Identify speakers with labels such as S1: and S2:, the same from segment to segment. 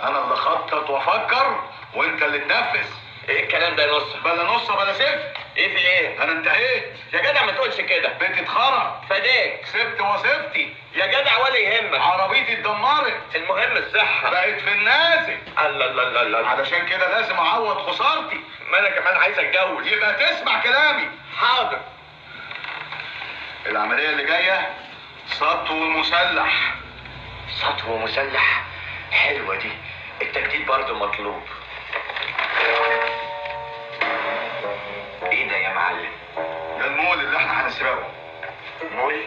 S1: انا اللي خطط وافكر وانت اللي تنفذ.
S2: ايه الكلام ده يا نص؟
S1: بلا نص بلا صفر.
S2: ايه في ايه؟
S1: انا انتهيت
S2: يا جدع ما تقولش كده.
S1: بيتي اتخرب،
S2: فداك.
S1: سبت وظيفتي
S2: يا جدع ولا يهمك.
S1: عربيتي اتدمرت،
S2: المهم الصحة
S1: بقت في النازل.
S2: الله الله الله الله.
S1: علشان كده لازم اعوض خسارتي.
S2: ما انا كمان عايز اتجوز.
S1: يبقى تسمع كلامي.
S2: حاضر.
S1: العملية اللي جاية سطو مسلح.
S2: سطو مسلح؟ حلوة دي، التجديد برضه مطلوب. ايه ده يا معلم؟
S1: ده المول اللي احنا هنسرقه.
S2: مول؟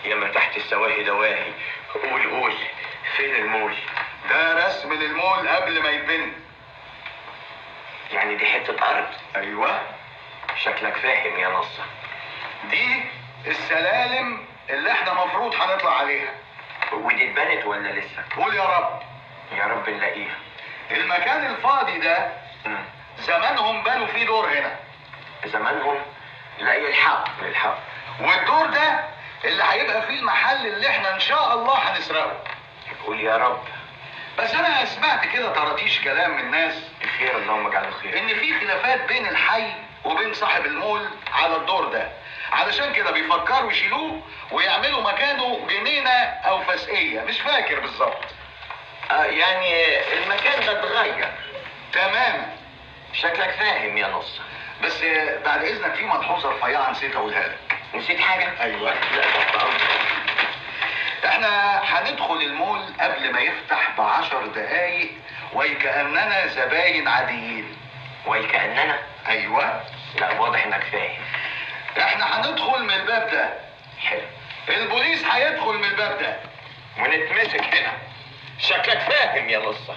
S2: يا ما تحت السواهي دواهي. قول قول، فين المول؟
S1: ده رسم للمول قبل ما يتبني.
S2: يعني دي حتة أرض؟
S1: ايوه.
S2: شكلك فاهم يا نصة.
S1: دي السلالم اللي احنا مفروض هنطلع عليها.
S2: ودي اتبنت ولا لسه؟
S1: قول يا رب.
S2: يا رب نلاقيها.
S1: المكان الفاضي ده زمانهم بنوا فيه دور هنا.
S2: زمانهم؟ لا يلحق.
S1: والدور ده اللي هيبقى فيه المحل اللي احنا ان شاء الله هنسرقه.
S2: قول يا رب.
S1: بس انا سمعت كده طراطيش كلام من الناس.
S2: خير، اللهم اجعله خير.
S1: ان في خلافات بين الحي وبين صاحب المول على الدور ده، علشان كده بيفكروا يشيلوه ويعملوا مكانه جنينه او فسقيه، مش فاكر بالظبط.
S2: يعني المكان ده اتغير
S1: تمام.
S2: شكلك فاهم يا نص.
S1: بس بعد اذنك في ملحوظه رفيعه نسيت اقولها لك.
S2: نسيت حاجه؟
S1: ايوه.
S2: لا تحت.
S1: احنا هندخل المول قبل ما يفتح ب10 دقايق وكأننا زباين عاديين.
S2: وكأننا؟
S1: ايوه.
S2: لا واضح انك فاهم.
S1: احنا هندخل من الباب ده.
S2: حلو.
S1: البوليس هيدخل من الباب ده
S2: ونتمسك هنا. شكلك فاهم يا نصة.